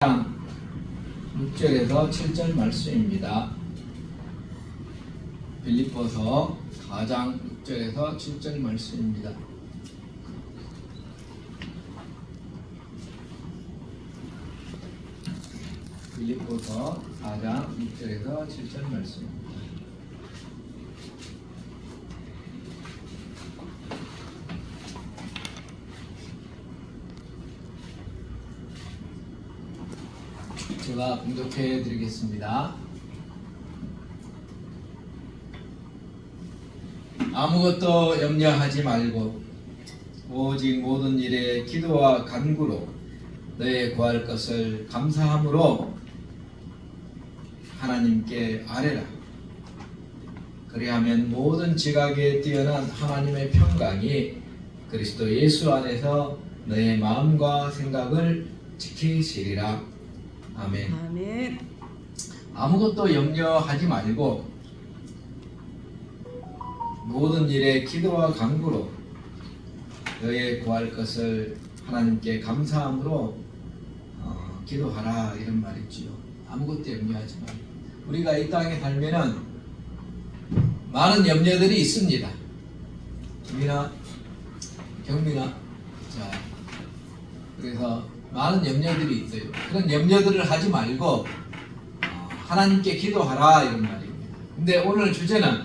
6절에서 7절 말씀입니다. 빌립보서 4장 6절에서 7절 말씀입니다. 빌립보서 4장 6절에서 7절 말씀입니다. 제가 봉독해 드리겠습니다. 아무것도 염려하지 말고 오직 모든 일에 기도와 간구로 너의 구할 것을 감사함으로 하나님께 아뢰라. 그리하면 모든 지각에 뛰어난 하나님의 평강이 그리스도 예수 안에서 너의 마음과 생각을 지키시리라. 아멘. 아멘. 아무것도 염려하지 말고 모든 일에 기도와 간구로 너의 구할 것을 하나님께 감사함으로 기도하라, 이런 말이지요. 아무것도 염려하지 말고. 우리가 이 땅에 살면은 많은 염려들이 있습니다. 경민아, 자, 그래서 많은 염려들이 있어요. 그런 염려들을 하지 말고 하나님께 기도하라, 이런 말입니다. 근데 오늘 주제는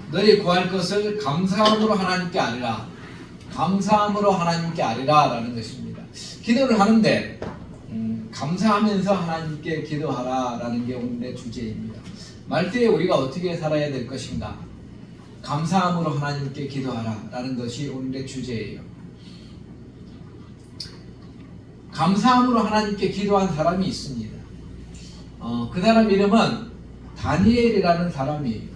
너희 구할 것을 감사함으로 하나님께 아뢰라. 감사함으로 하나님께 아뢰라 라는 것입니다. 기도를 하는데 감사하면서 하나님께 기도하라 라는 게 오늘의 주제입니다. 말때에 우리가 어떻게 살아야 될 것인가? 감사함으로 하나님께 기도하라 라는 것이 오늘의 주제예요. 감사함으로 하나님께 기도한 사람이 있습니다. 그 사람 이름은 다니엘이라는 사람이에요.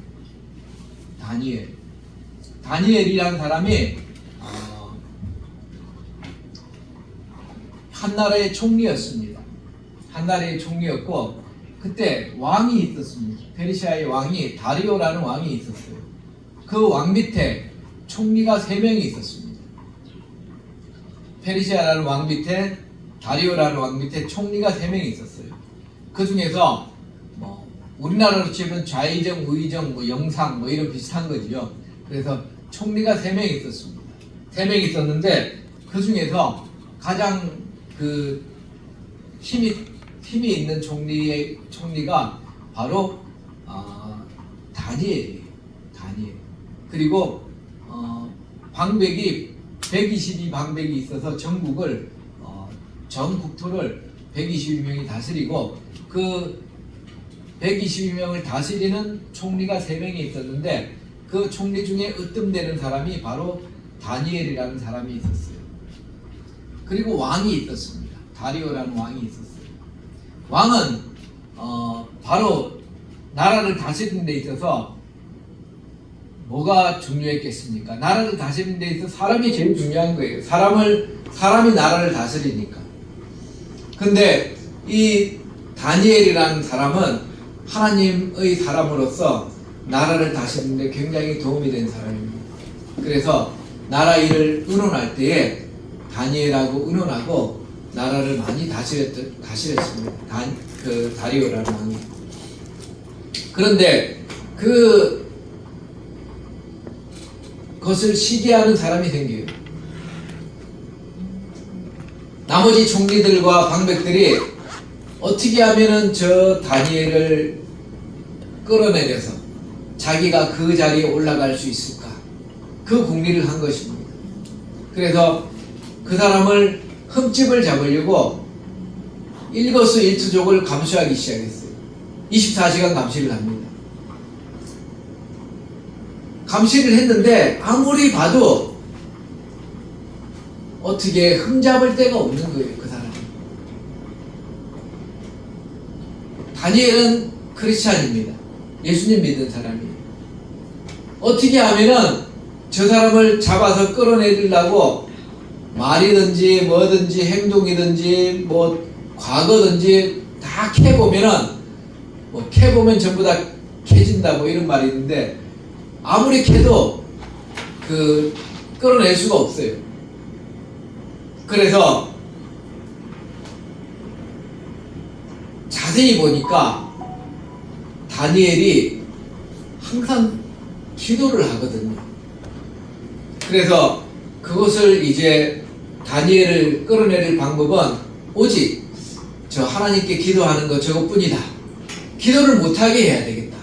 다니엘이라는 사람이 한 나라의 총리였습니다. 한 나라의 총리였고, 그때 왕이 있었습니다. 페르시아의 왕이 다리오라는 왕이 있었어요. 그 왕 밑에 총리가 3명이 있었습니다. 페르시아라는 왕 밑에, 다리오라는 왕 밑에 총리가 3명이 있었어요. 그 중에서 우리나라로 치면 좌의정, 우의정, 영상 이런 비슷한 거지요. 그래서 총리가 3명이 있었습니다. 3명이 있었는데 그 중에서 가장 힘이 있는 총리가 바로 다니엘이에요. 다니엘. 그리고 방백이 122방백이 있어서 전국을 전 국토를 122명이 다스리고, 그 122명을 다스리는 총리가 3명이 있었는데 그 총리 중에 으뜸되는 사람이 바로 다니엘이라는 사람이 있었어요. 그리고 왕이 있었습니다. 다리오라는 왕이 있었어요. 왕은 바로 나라를 다스리는 데 있어서 뭐가 중요했겠습니까? 나라를 다스리는 데 있어서 사람이 제일 중요한 거예요. 사람이 나라를 다스리니까. 근데 이 다니엘이라는 사람은 하나님의 사람으로서 나라를 다스리는 데 굉장히 도움이 된 사람입니다. 그래서 나라 일을 의논할 때에 다니엘하고 의논하고 나라를 많이 다스렸습니다. 다리오라는 왕이. 그런데 그것을 시기하는 사람이 생겨요. 나머지 총리들과 방백들이 어떻게 하면은 저 다니엘을 끌어내려서 자기가 그 자리에 올라갈 수 있을까? 그 궁리를 한 것입니다. 그래서 그 사람을 흠집을 잡으려고 일거수일투족을 감시하기 시작했어요. 24시간 감시를 합니다. 감시를 했는데 아무리 봐도 어떻게 흠잡을 데가 없는 거예요, 그 사람이. 다니엘은 크리스찬입니다. 예수님 믿는 사람이에요. 어떻게 하면은 저 사람을 잡아서 끌어내리려고 말이든지 뭐든지 행동이든지 과거든지 다 캐보면은 캐보면 전부 다 캐진다 이런 말이 있는데, 아무리 캐도 끌어낼 수가 없어요. 그래서 자세히 보니까 다니엘이 항상 기도를 하거든요. 그래서 그것을 이제 다니엘을 끌어내릴 방법은 오직 저 하나님께 기도하는 것 저것뿐이다. 기도를 못하게 해야 되겠다.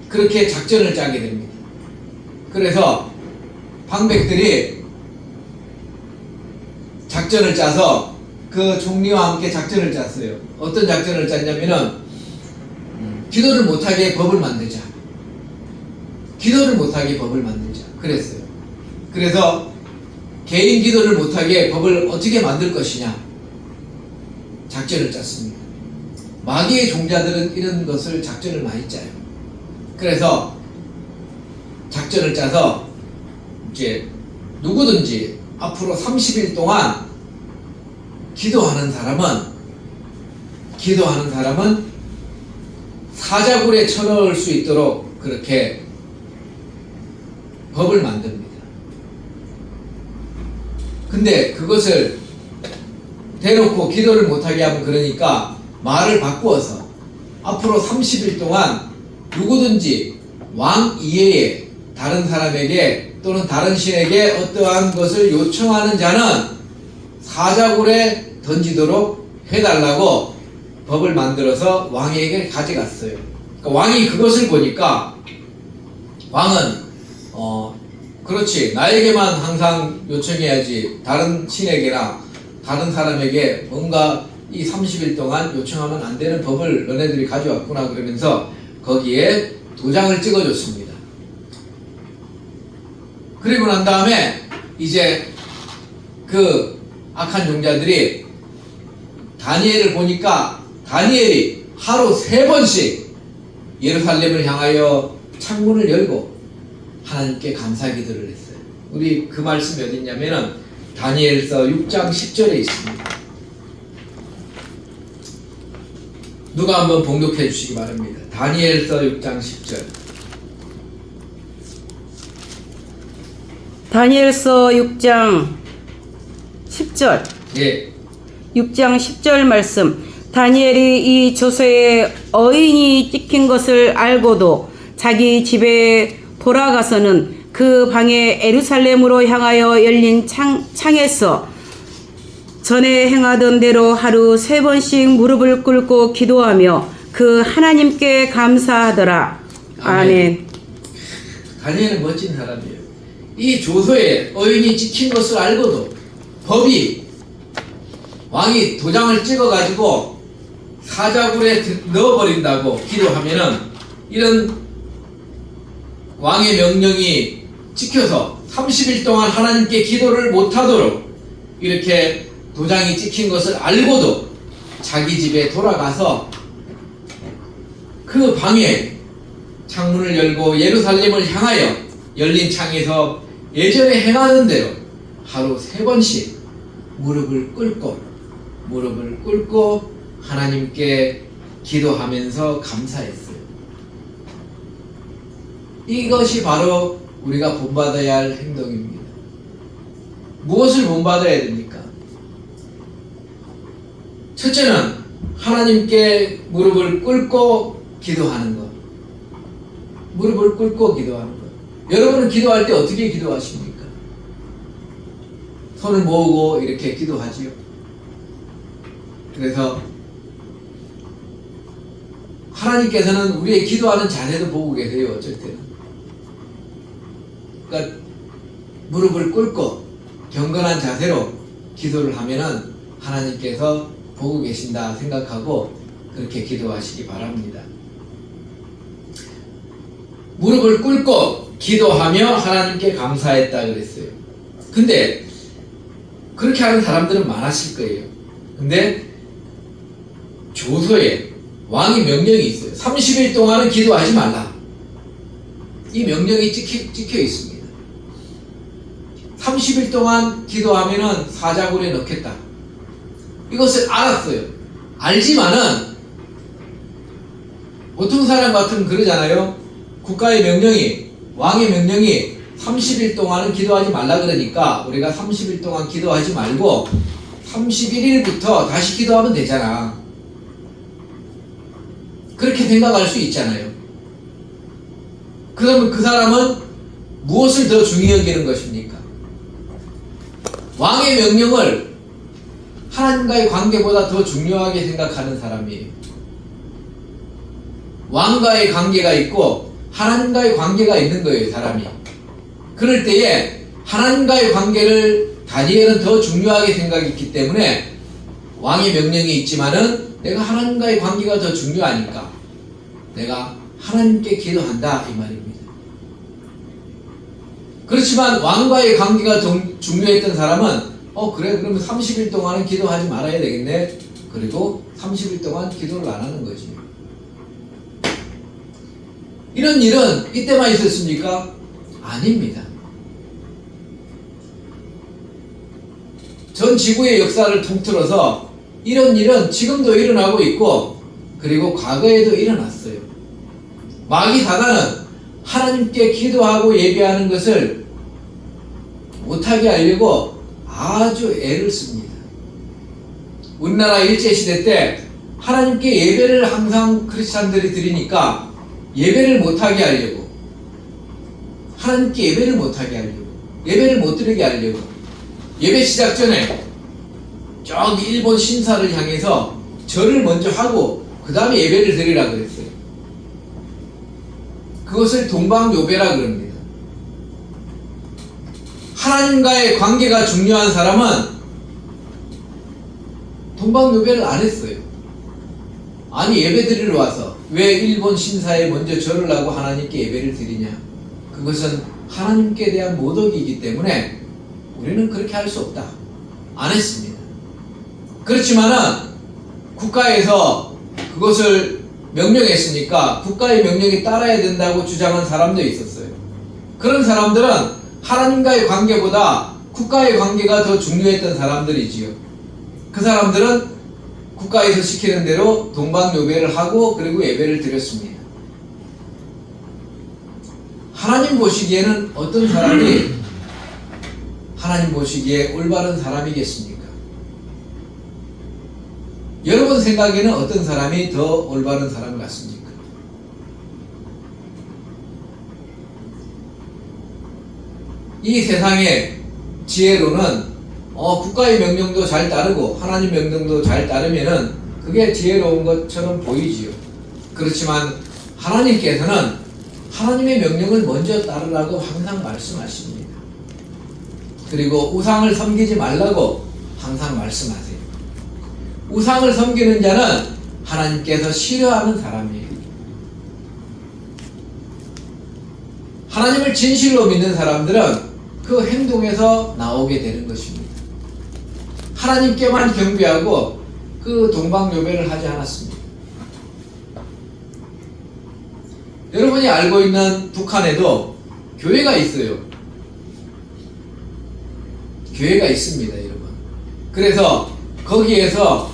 그렇게 작전을 짜게 됩니다. 그래서 방백들이 작전을 짜서 그 총리와 함께 작전을 짰어요. 어떤 작전을 짰냐면은 기도를 못하게 법을 만들자. 기도를 못하게 법을 만들자. 그랬어요. 그래서 개인 기도를 못하게 법을 어떻게 만들 것이냐 작전을 짰습니다. 마귀의 종자들은 이런 것을 작전을 많이 짜요. 그래서 작전을 짜서 이제 누구든지 앞으로 30일 동안 기도하는 사람은 사자굴에 쳐넣을 수 있도록 그렇게 법을 만듭니다. 근데 그것을 대놓고 기도를 못하게 하면 그러니까 말을 바꾸어서 앞으로 30일 동안 누구든지 왕 이외에 다른 사람에게 또는 다른 신에게 어떠한 것을 요청하는 자는 사자굴에 던지도록 해달라고 법을 만들어서 왕에게 가져갔어요. 그러니까 왕이 그것을 보니까 왕은 그렇지 나에게만 항상 요청해야지 다른 신에게나 다른 사람에게 뭔가 이 30일 동안 요청하면 안 되는 법을 너네들이 가져왔구나 그러면서 거기에 도장을 찍어줬습니다. 그리고 난 다음에 이제 그 악한 종자들이 다니엘을 보니까 다니엘이 하루 3번씩 예루살렘을 향하여 창문을 열고 하나님께 감사 기도를 했어요. 우리 그 말씀이 어디 있냐면은 다니엘서 6장 10절에 있습니다. 누가 한번 봉독해 주시기 바랍니다. 다니엘서 6장 10절. 다니엘서 6장 10절. 예. 6장 10절 말씀. 다니엘이 이 조서에 어인이 찍힌 것을 알고도 자기 집에 돌아가서는 그 방에 예루살렘으로 향하여 열린 창에서 전에 행하던 대로 하루 3번씩 무릎을 꿇고 기도하며 그 하나님께 감사하더라. 아멘. 다니엘은 멋진 사람이에요. 이 조서에 어인이 찍힌 것을 알고도 법이 왕이 도장을 찍어가지고 사자굴에 넣어버린다고 기도하면은 이런 왕의 명령이 찍혀서 30일 동안 하나님께 기도를 못하도록 이렇게 도장이 찍힌 것을 알고도 자기 집에 돌아가서 그 방에 창문을 열고 예루살렘을 향하여 열린 창에서 예전에 행하던 대로 하루 3번씩 무릎을 꿇고 하나님께 기도하면서 감사했어요. 이것이 바로 우리가 본받아야 할 행동입니다. 무엇을 본받아야 됩니까? 첫째는 하나님께 무릎을 꿇고 기도하는 것. 무릎을 꿇고 기도하는 것. 여러분은 기도할 때 어떻게 기도하십니까? 손을 모으고 이렇게 기도하지요. 그래서 하나님께서는 우리의 기도하는 자세도 보고 계세요. 어쩔 때는. 그러니까 무릎을 꿇고 경건한 자세로 기도를 하면은 하나님께서 보고 계신다 생각하고 그렇게 기도하시기 바랍니다. 무릎을 꿇고 기도하며 하나님께 감사했다 그랬어요. 근데 그렇게 하는 사람들은 많았을 거예요. 근데 조서에 왕의 명령이 있어요. 30일 동안은 기도하지 말라. 이 명령이 찍혀 있습니다. 30일 동안 기도하면은 사자굴에 넣겠다. 이것을 알았어요. 알지만은 보통 사람 같으면 그러잖아요. 국가의 명령이, 왕의 명령이 30일 동안은 기도하지 말라 그러니까 우리가 30일 동안 기도하지 말고 31일부터 다시 기도하면 되잖아. 그렇게 생각할 수 있잖아요. 그러면 그 사람은 무엇을 더 중히 여기는 것입니까? 왕의 명령을 하나님과의 관계보다 더 중요하게 생각하는 사람이에요. 왕과의 관계가 있고 하나님과의 관계가 있는 거예요, 사람이. 그럴 때에 하나님과의 관계를 다니엘은 더 중요하게 생각했기 때문에 왕의 명령이 있지만은 내가 하나님과의 관계가 더 중요하니까 내가 하나님께 기도한다 이 말입니다. 그렇지만 왕과의 관계가 중요했던 사람은 그래 그러면 30일 동안은 기도하지 말아야 되겠네. 그리고 30일 동안 기도를 안 하는 거지. 이런 일은 이때만 있었습니까? 아닙니다. 전 지구의 역사를 통틀어서 이런 일은 지금도 일어나고 있고 그리고 과거에도 일어났어요. 마귀 사단은 하나님께 기도하고 예배하는 것을 못하게 하려고 아주 애를 씁니다. 우리나라 일제시대 때 하나님께 예배를 항상 크리스찬들이 드리니까 예배를 못하게 하려고, 하나님께 예배를 못하게 하려고, 예배를 못 드리게 하려고 예배 시작 전에 저기 일본 신사를 향해서 절을 먼저 하고 그 다음에 예배를 드리라 그랬어요. 그것을 동방요배라 그럽니다. 하나님과의 관계가 중요한 사람은 동방요배를 안 했어요. 아니 예배 드리러 와서 왜 일본 신사에 먼저 절을 하고 하나님께 예배를 드리냐? 그것은 하나님께 대한 모독이기 때문에 우리는 그렇게 할 수 없다. 안 했습니다. 그렇지만은 국가에서 그것을 명령했으니까 국가의 명령에 따라야 된다고 주장한 사람도 있었어요. 그런 사람들은 하나님과의 관계보다 국가의 관계가 더 중요했던 사람들이지요. 그 사람들은 국가에서 시키는 대로 동방요배를 하고 그리고 예배를 드렸습니다. 하나님 보시기에는 어떤 사람이 하나님 보시기에 올바른 사람이겠습니까? 여러분 생각에는 어떤 사람이 더 올바른 사람 같습니까? 이 세상의 지혜로는 국가의 명령도 잘 따르고 하나님 명령도 잘 따르면은 그게 지혜로운 것처럼 보이지요. 그렇지만 하나님께서는 하나님의 명령을 먼저 따르라고 항상 말씀하십니다. 그리고 우상을 섬기지 말라고 항상 말씀하세요. 우상을 섬기는 자는 하나님께서 싫어하는 사람이에요. 하나님을 진실로 믿는 사람들은 그 행동에서 나오게 되는 것입니다. 하나님께만 경배하고 그 동방요배를 하지 않았습니다. 여러분이 알고 있는 북한에도 교회가 있어요. 교회가 있습니다, 여러분. 그래서 거기에서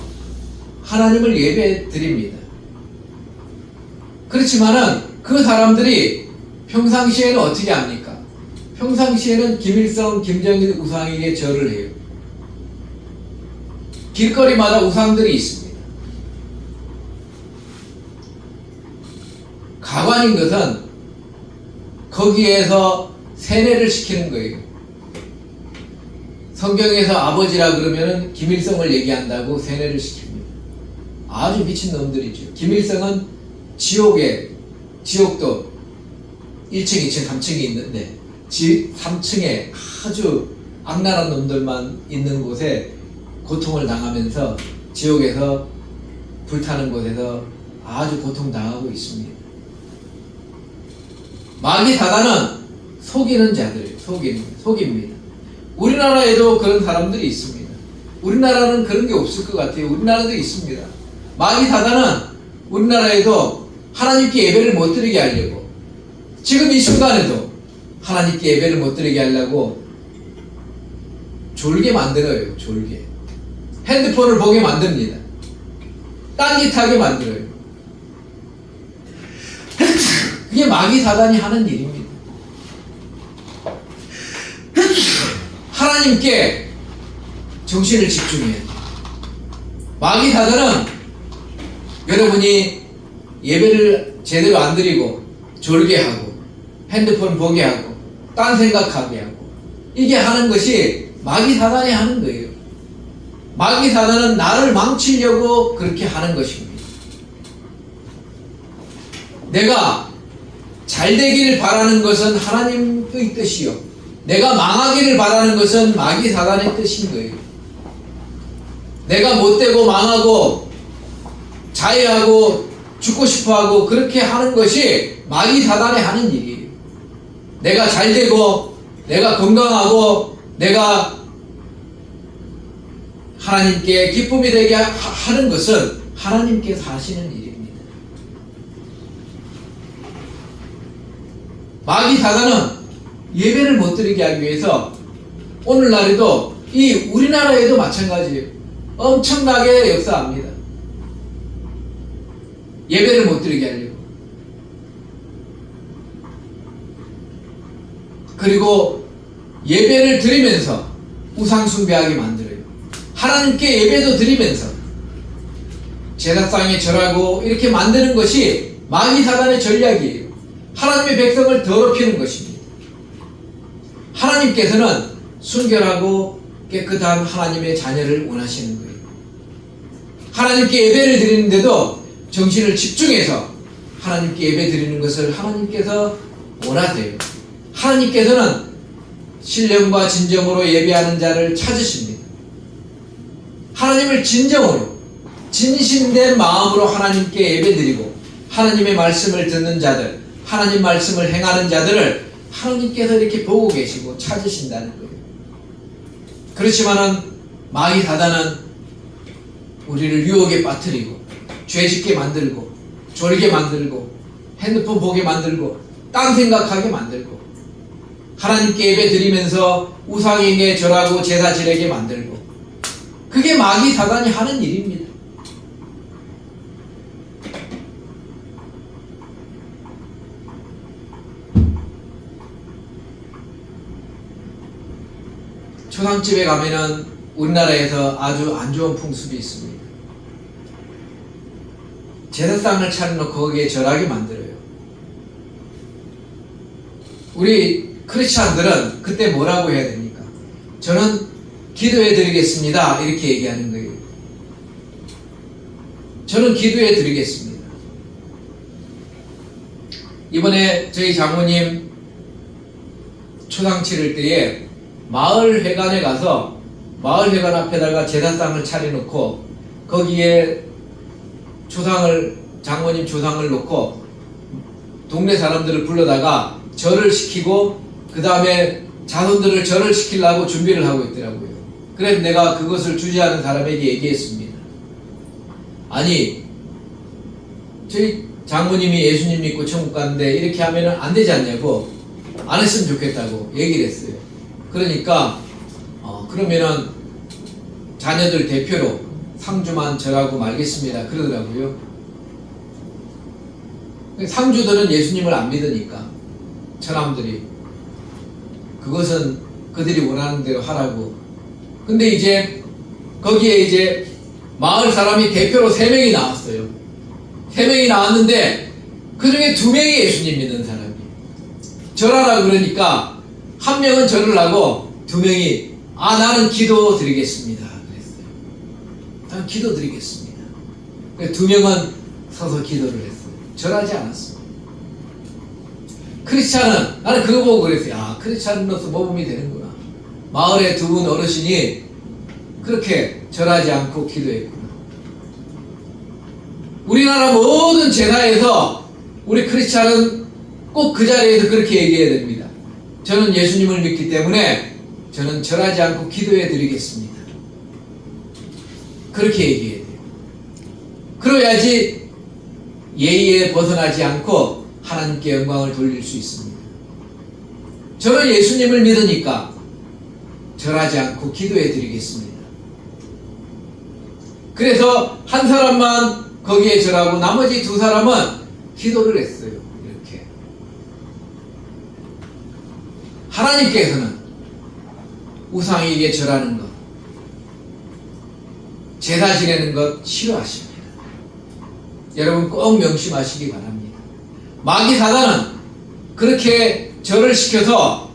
하나님을 예배 드립니다. 그렇지만은 그 사람들이 평상시에는 어떻게 합니까? 평상시에는 김일성, 김정일 우상에게 절을 해요. 길거리마다 우상들이 있습니다. 가관인 것은 거기에서 세례를 시키는 거예요. 성경에서 아버지라 그러면은 김일성을 얘기한다고 세례를 시킵니다. 아주 미친 놈들이죠. 김일성은 지옥도 1층, 2층, 3층이 있는데 3층에 아주 악랄한 놈들만 있는 곳에 고통을 당하면서 지옥에서 불타는 곳에서 아주 고통당하고 있습니다. 마귀 사단은 속이는 자들, 속입니다. 우리나라에도 그런 사람들이 있습니다. 우리나라는 그런 게 없을 것 같아요. 우리나라도 있습니다. 마귀 사단은 우리나라에도 하나님께 예배를 못 드리게 하려고, 지금 이 순간에도 하나님께 예배를 못 드리게 하려고 졸게 만들어요. 졸게. 핸드폰을 보게 만듭니다. 딴짓하게 만들어요. 그게 마귀 사단이 하는 일입니다. 하나님께 정신을 집중해야 돼요. 마귀 사단은 여러분이 예배를 제대로 안 드리고 졸게 하고 핸드폰 보게 하고 딴 생각하게 하고 이게 하는 것이 마귀 사단이 하는 거예요. 마귀 사단은 나를 망치려고 그렇게 하는 것입니다. 내가 잘 되기를 바라는 것은 하나님의 뜻이요, 내가 망하기를 바라는 것은 마귀 사단의 뜻인 거예요. 내가 못되고 망하고 자해하고 죽고 싶어하고 그렇게 하는 것이 마귀 사단이 하는 일이에요. 내가 잘 되고 내가 건강하고 내가 하나님께 기쁨이 되게 하는 것은 하나님께서 하시는 일입니다. 마귀 사단은 예배를 못 드리게 하기 위해서 오늘날에도 이 우리나라에도 마찬가지예요. 엄청나게 역사합니다. 예배를 못 드리게 하려고. 그리고 예배를 드리면서 우상 숭배하게 만들어요. 하나님께 예배도 드리면서 제사상에 절하고 이렇게 만드는 것이 마귀 사단의 전략이에요. 하나님의 백성을 더럽히는 것입니다. 하나님께서는 순결하고 깨끗한 하나님의 자녀를 원하시는 거예요. 하나님께 예배를 드리는데도 정신을 집중해서 하나님께 예배 드리는 것을 하나님께서 원하세요. 하나님께서는 신령과 진정으로 예배하는 자를 찾으십니다. 하나님을 진정으로 진심된 마음으로 하나님께 예배드리고 하나님의 말씀을 듣는 자들, 하나님 말씀을 행하는 자들을 하나님께서 이렇게 보고 계시고 찾으신다는 거예요. 그렇지만은 마귀 사단은 우리를 유혹에 빠뜨리고 죄짓게 만들고 졸게 만들고 핸드폰 보게 만들고 딴 생각하게 만들고 하나님께 예배 드리면서 우상에게 절하고 제사 지내게 만들고, 그게 마귀 사단이 하는 일입니다. 초상집에 가면은 우리나라에서 아주 안 좋은 풍습이 있습니다. 제사상을 차려놓고 거기에 절하게 만들어요. 우리 크리스찬들은 그때 뭐라고 해야 됩니까? 저는 기도해 드리겠습니다, 이렇게 얘기하는 거예요. 저는 기도해 드리겠습니다. 이번에 저희 장모님 초상 치를 때에 마을회관에 가서 마을회관 앞에다가 제사상을 차려놓고 거기에 장모님 조상을 놓고 동네 사람들을 불러다가 절을 시키고 그 다음에 자손들을 절을 시키려고 준비를 하고 있더라고요. 그래서 내가 그것을 주재하는 사람에게 얘기했습니다. 아니, 저희 장모님이 예수님 믿고 천국 가는데 이렇게 하면은 안 되지 않냐고, 안 했으면 좋겠다고 얘기를 했어요. 그러니까 그러면은 자녀들 대표로 상주만 절하고 말겠습니다, 그러더라고요. 상주들은 예수님을 안 믿으니까 사람들이 그것은 그들이 원하는 대로 하라고. 근데 이제 거기에 이제 마을 사람이 대표로 3명이 나왔어요. 3명이 나왔는데 그 중에 2명이 예수님 믿는 사람이 절하라 그러니까 한 명은 절을 하고 2명이 나는 기도 드리겠습니다 그랬어요. 나는 기도 드리겠습니다. 2명은 서서 기도를 했어요. 절하지 않았어요. 크리스찬은, 나는 그거 보고 그랬어요. 크리스찬으로서 모범이 되는구나. 마을의 2분 어르신이 그렇게 절하지 않고 기도했구나. 우리나라 모든 제사에서 우리 크리스찬은 꼭 그 자리에서 그렇게 얘기해야 됩니다. 저는 예수님을 믿기 때문에 저는 절하지 않고 기도해 드리겠습니다. 그렇게 얘기해야 돼요. 그래야지 예의에 벗어나지 않고 하나님께 영광을 돌릴 수 있습니다. 저는 예수님을 믿으니까 절하지 않고 기도해 드리겠습니다. 그래서 한 사람만 거기에 절하고 나머지 2사람은 기도를 했어요. 이렇게. 하나님께서는 우상에게 절하는 것, 제사 지내는 것 싫어하십니다. 여러분 꼭 명심하시기 바랍니다. 마귀 사단은 그렇게 절을 시켜서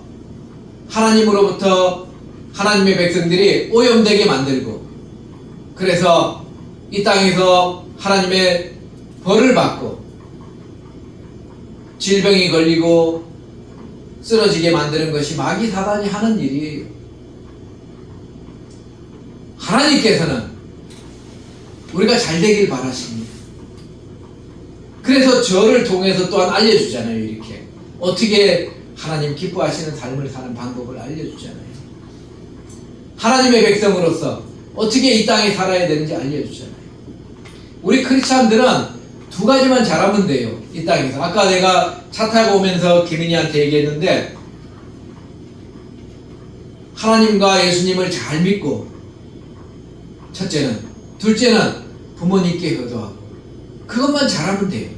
하나님으로부터 하나님의 백성들이 오염되게 만들고, 그래서 이 땅에서 하나님의 벌을 받고 질병이 걸리고 쓰러지게 만드는 것이 마귀 사단이 하는 일이에요. 하나님께서는 우리가 잘 되길 바라십니다. 그래서 저를 통해서 또한 알려주잖아요. 이렇게 어떻게 하나님 기뻐하시는 삶을 사는 방법을 알려주잖아요. 하나님의 백성으로서 어떻게 이 땅에 살아야 되는지 알려주잖아요. 우리 크리스찬들은 두 가지만 잘하면 돼요. 이 땅에서. 아까 내가 차 타고 오면서 김인희한테 얘기했는데, 하나님과 예수님을 잘 믿고, 첫째는. 둘째는 부모님께 효도하고. 그것만 잘하면 돼요.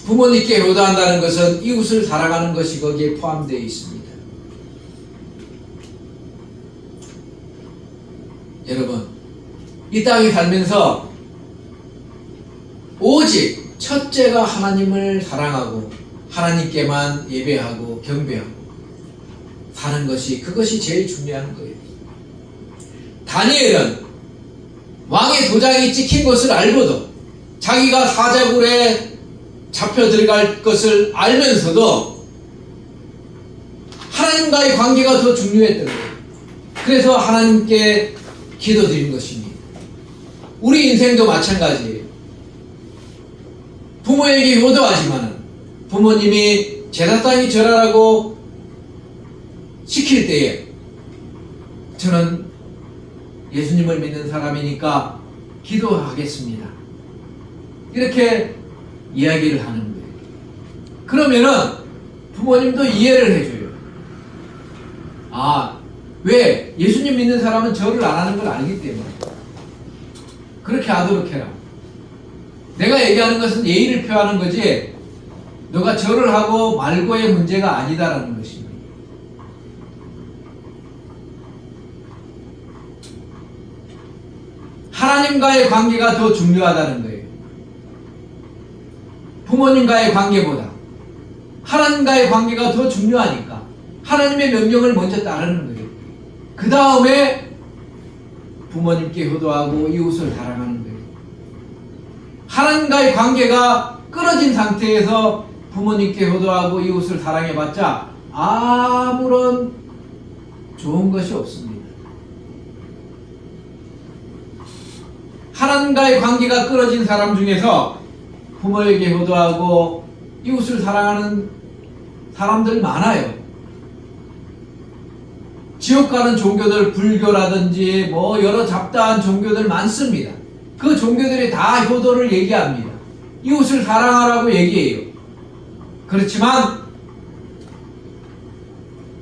부모님께 효도한다는 것은 이웃을 사랑하는 것이 거기에 포함되어 있습니다. 여러분, 이 땅에 살면서 오직 첫째가 하나님을 사랑하고 하나님께만 예배하고 경배하고 사는 것이, 그것이 제일 중요한 거예요. 다니엘은 왕의 도장이 찍힌 것을 알고도, 자기가 사자굴에 잡혀 들어갈 것을 알면서도 하나님과의 관계가 더 중요했던 거예요. 그래서 하나님께 기도드린 것입니다. 우리 인생도 마찬가지예요. 부모에게 효도하지만 부모님이 제사상이 절하라고 시킬 때에 저는 예수님을 믿는 사람이니까 기도하겠습니다. 이렇게 이야기를 하는 거예요. 그러면은 부모님도 이해를 해줘요. 아, 왜? 예수님 믿는 사람은 절을 안 하는 걸 알기 때문에. 그렇게 하도록 해라. 내가 얘기하는 것은 예의를 표하는 거지, 너가 절을 하고 말고의 문제가 아니다라는 것입니다. 하나님과의 관계가 더 중요하다는 거예요. 부모님과의 관계보다 하나님과의 관계가 더 중요하니까 하나님의 명령을 먼저 따르는 거예요. 그 다음에 부모님께 효도하고 이웃을 사랑하는 거예요. 하나님과의 관계가 끊어진 상태에서 부모님께 효도하고 이웃을 사랑해봤자 아무런 좋은 것이 없습니다. 하나님과의 관계가 끊어진 사람 중에서 부모에게 효도하고 이웃을 사랑하는 사람들 많아요. 지옥 가는 종교들, 불교라든지 뭐 여러 잡다한 종교들 많습니다. 그 종교들이 다 효도를 얘기합니다. 이웃을 사랑하라고 얘기해요. 그렇지만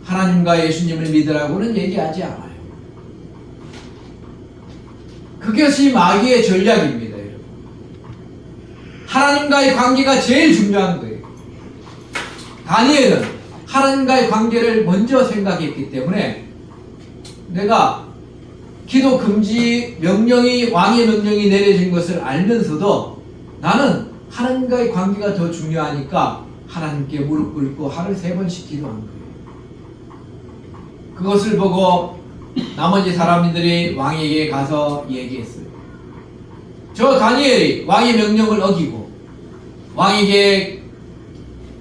하나님과 예수님을 믿으라고는 얘기하지 않아요. 그것이 마귀의 전략입니다. 여러분. 하나님과의 관계가 제일 중요한 거예요. 다니엘은 하나님과의 관계를 먼저 생각했기 때문에 내가 기도 금지 명령이, 왕의 명령이 내려진 것을 알면서도 나는 하나님과의 관계가 더 중요하니까 하나님께 무릎 꿇고 하루 3번씩 기도한 거예요. 그것을 보고 나머지 사람들이 왕에게 가서 얘기했어요. 저 다니엘이 왕의 명령을 어기고 왕에게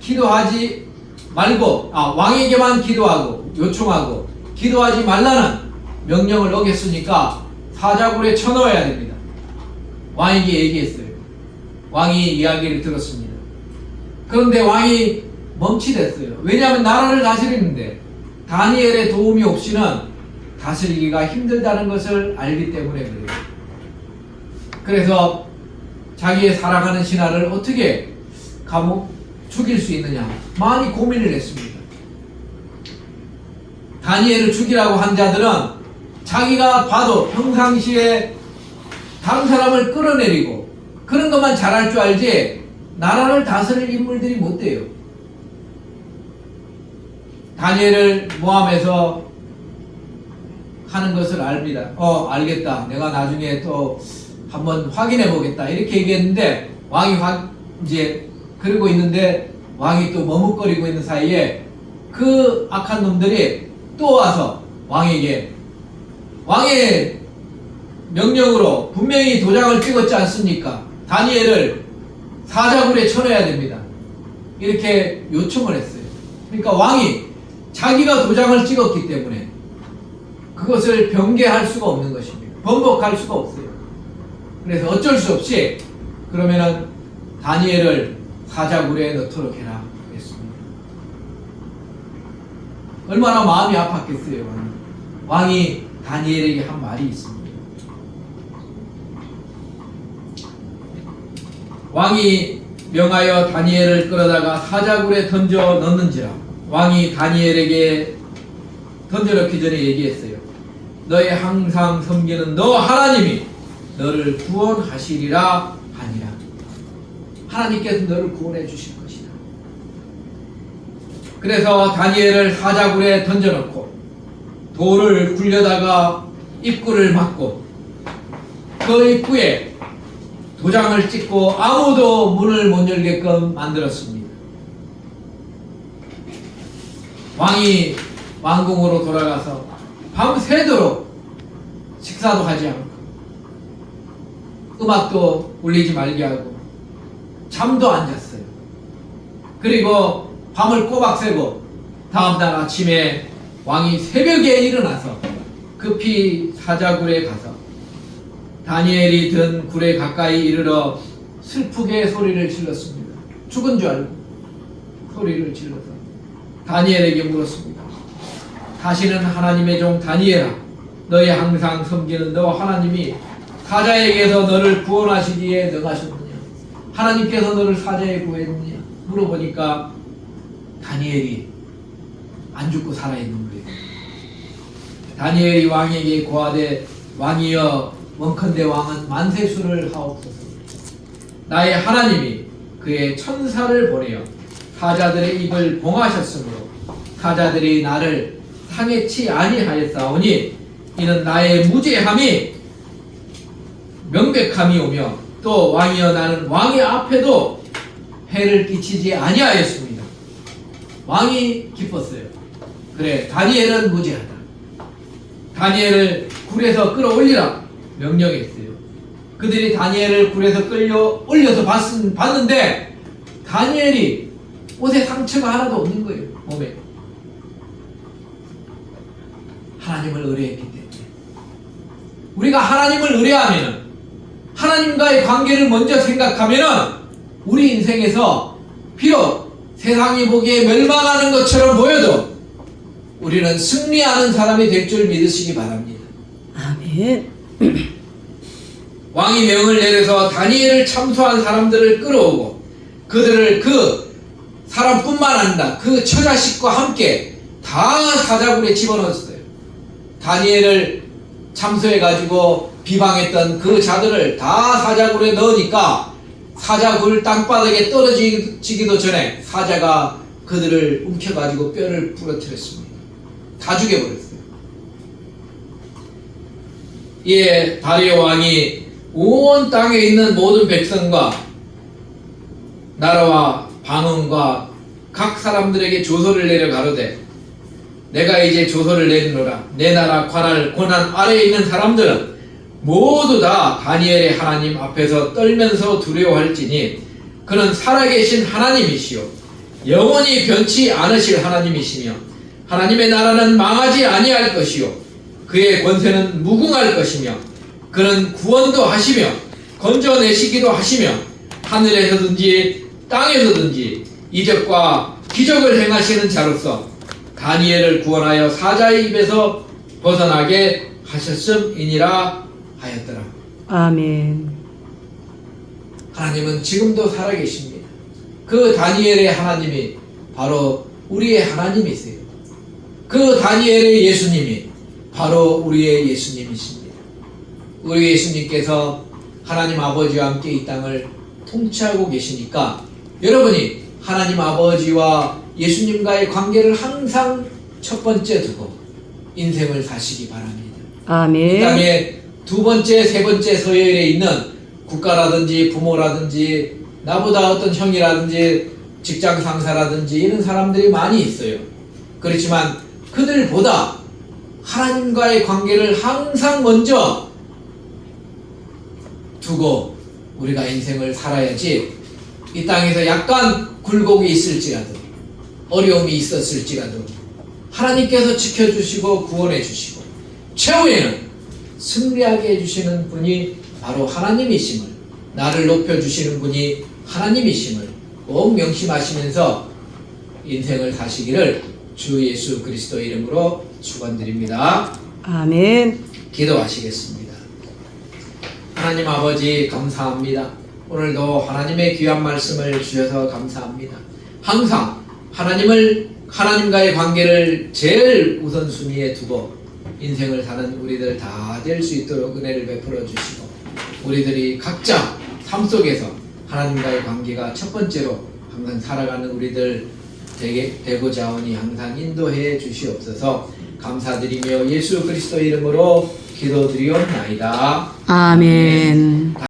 기도하지 말고, 왕에게만 기도하고 요청하고 기도하지 말라는 명령을 어겼으니까 사자굴에 쳐넣어야 됩니다. 왕에게 얘기했어요. 왕이 이야기를 들었습니다. 그런데 왕이 멈칫했어요. 왜냐하면 나라를 다스리는데 다니엘의 도움이 없이는 다스리기가 힘들다는 것을 알기 때문에 그래요. 그래서 자기의 사랑하는 신하를 어떻게 죽일 수 있느냐 많이 고민을 했습니다. 다니엘을 죽이라고 한 자들은 자기가 봐도 평상시에 다른 사람을 끌어내리고 그런 것만 잘할 줄 알지 나라를 다스릴 인물들이 못 돼요. 다니엘을 모함해서 하는 것을 압니다. 알겠다. 내가 나중에 또 한번 확인해 보겠다. 이렇게 얘기했는데 왕이 이제 그러고 있는데 왕이 또 머뭇거리고 있는 사이에 그 악한 놈들이 또 와서 왕에게 왕의 명령으로 분명히 도장을 찍었지 않습니까? 다니엘을 사자굴에 쳐넣어야 됩니다. 이렇게 요청을 했어요. 그러니까 왕이 자기가 도장을 찍었기 때문에 그것을 변개할 수가 없는 것입니다. 번복할 수가 없어요. 그래서 어쩔 수 없이 그러면은 다니엘을 사자굴에 넣도록 해라 했습니다. 얼마나 마음이 아팠겠어요. 왕이 다니엘에게 한 말이 있습니다. 왕이 명하여 다니엘을 끌어다가 사자굴에 던져 넣는지라. 왕이 다니엘에게 던져 넣기 전에 얘기했어요. 너의 항상 섬기는 너 하나님이 너를 구원하시리라 하니라. 하나님께서 너를 구원해 주실 것이다. 그래서 다니엘을 사자굴에 던져 넣고 돌을 굴려다가 입구를 막고 그 입구에 도장을 찍고 아무도 문을 못 열게끔 만들었습니다. 왕이 왕궁으로 돌아가서 밤새도록 식사도 하지 않고 음악도 울리지 말게 하고 잠도 안 잤어요. 그리고 밤을 꼬박 새고 다음날 아침에 왕이 새벽에 일어나서 급히 사자굴에 가서 다니엘이 든 굴에 가까이 이르러 슬프게 소리를 질렀습니다. 죽은 줄 알고 소리를 질러서 다니엘에게 물었습니다. 다시는 하나님의 종 다니엘아, 너의 항상 섬기는 너 하나님이 사자에게서 너를 구원하시기에 능하셨느냐? 하나님께서 너를 사자에 구했느냐? 물어보니까 다니엘이 안 죽고 살아있는 거예요. 다니엘이 왕에게 고하되 왕이여 원컨대 왕은 만세수를 하옵소서. 나의 하나님이 그의 천사를 보내어 사자들의 입을 봉하셨으므로 사자들이 나를 상해치 아니하였사오니 이는 나의 무죄함이 명백함이 오며 또 왕이여 나는 왕의 앞에도 해를 끼치지 아니하였습니다. 왕이 기뻤어요. 그래, 다니엘은 무죄하다. 다니엘을 굴에서 끌어올리라 명령했어요. 그들이 다니엘을 굴에서 끌려 올려서 봤는데 다니엘이 옷에 상처가 하나도 없는 거예요. 몸에. 하나님을 의뢰했기 때문에. 우리가 하나님을 의뢰하면 하나님과의 관계를 먼저 생각하면 우리 인생에서 비록 세상이 보기에 멸망하는 것처럼 보여도 우리는 승리하는 사람이 될 줄 믿으시기 바랍니다. 아멘. 왕이 명을 내려서 다니엘을 참소한 사람들을 끌어오고 그들을 그 사람뿐만 아니라 그 처자식과 함께 다 사자굴에 집어넣었어요. 다니엘을 참소해가지고 비방했던 그 자들을 다 사자굴에 넣으니까 사자굴 땅바닥에 떨어지기도 전에 사자가 그들을 움켜가지고 뼈를 부러뜨렸습니다. 다 죽여버렸어요. 이에 다리오 왕이 온 땅에 있는 모든 백성과 나라와 방언과 각 사람들에게 조서를 내려 가로되 내가 이제 조서를 내리노라. 내 나라 관할 고난 아래에 있는 사람들은 모두 다 다니엘의 하나님 앞에서 떨면서 두려워할지니 그는 살아계신 하나님이시요 영원히 변치 않으실 하나님이시며 하나님의 나라는 망하지 아니할 것이요 그의 권세는 무궁할 것이며 그는 구원도 하시며 건져내시기도 하시며 하늘에서든지 땅에서든지 이적과 기적을 행하시는 자로서 다니엘을 구원하여 사자의 입에서 벗어나게 하셨음이니라 하였더라. 아멘. 하나님은 지금도 살아계십니다. 그 다니엘의 하나님이 바로 우리의 하나님이세요. 그 다니엘의 예수님이 바로 우리의 예수님이십니다. 우리 예수님께서 하나님 아버지와 함께 이 땅을 통치하고 계시니까 여러분이 하나님 아버지와 예수님과의 관계를 항상 첫 번째 두고 인생을 사시기 바랍니다. 이 아멘. 땅에 두 번째, 세 번째 서열에 있는 국가라든지 부모라든지 나보다 어떤 형이라든지 직장 상사라든지 이런 사람들이 많이 있어요. 그렇지만 그들보다 하나님과의 관계를 항상 먼저 두고 우리가 인생을 살아야지 이 땅에서 약간 굴곡이 있을지라도 어려움이 있었을지라도 하나님께서 지켜주시고 구원해 주시고 최후에는 승리하게 해주시는 분이 바로 하나님이심을, 나를 높여주시는 분이 하나님이심을 꼭 명심하시면서 인생을 사시기를 주 예수 그리스도 이름으로 축원드립니다. 아멘. 기도하시겠습니다. 하나님 아버지 감사합니다. 오늘도 하나님의 귀한 말씀을 주셔서 감사합니다. 항상 하나님과의 관계를 제일 우선순위에 두고 인생을 사는 우리들 다 될 수 있도록 은혜를 베풀어 주시고 우리들이 각자 삶 속에서 하나님과의 관계가 첫 번째로 항상 살아가는 우리들 되고자 하오니 항상 인도해 주시옵소서. 감사드리며 예수 그리스도 이름으로 기도드리옵나이다. 아멘.